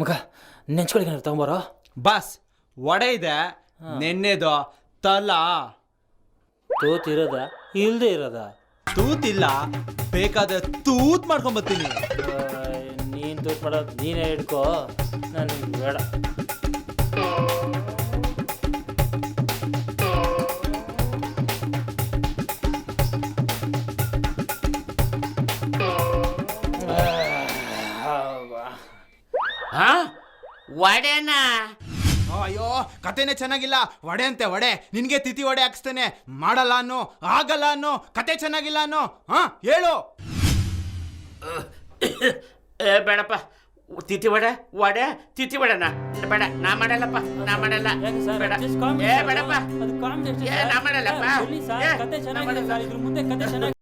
ಮಗ ನೆಂಚ್ಕೊಳಿಗೆ ತಗೊಂಬಾರೋ. ಬಾಸ್ ವಡೆ ಇದೆ, ನೆನ್ನೆದು ತಲ. ತೂತಿರೋದ ಇಲ್ದೇ ಇರೋದ? ತೂತಿಲ್ಲ, ಬೇಕಾದ್ರೆ ತೂತ್ ಮಾಡ್ಕೊಂಬತ್ತೀನಿ. ನೀನು ತೂತ್ ಮಾಡೋದು ನೀನೇ ಹಿಡ್ಕೋ, ನನಗೆ ಬೇಡ. ವಡೆನಾ? ಅಯ್ಯೋ ಕತೆನೇ ಚೆನ್ನಾಗಿಲ್ಲ. ವಡೆ ಅಂತೆ ವಡೆ, ನಿನ್ಗೆ ತಿಥಿ ವಡೆ ಹಾಕ್ಸ್ತೇನೆ. ಮಾಡಲ್ಲ ಅನ್ನೋ, ಆಗಲ್ಲ ಅನ್ನೋ, ಕತೆ ಚೆನ್ನಾಗಿಲ್ಲ ಅನ್ನೋ. ಹೇಳು. ಬೇಡಪ್ಪ, ತಿಥಿ ವಡೆ ತಿಥಿ ವಡೆನಾ? ಬೇಡ, ನಾ ಮಾಡಲ್ಲಪ್ಪ, ನಾ ಮಾಡಲ್ಲ. ಬೇಡ, ಬೇಡಪ್ಪ, ನಾ ಮಾಡಲ್ಲಪ್ಪ. ಕತೆ ಚೆನ್ನಾಗಿದೆ, ಮುಂದೆ ಕತೆ ಚೆನ್ನಾಗಿ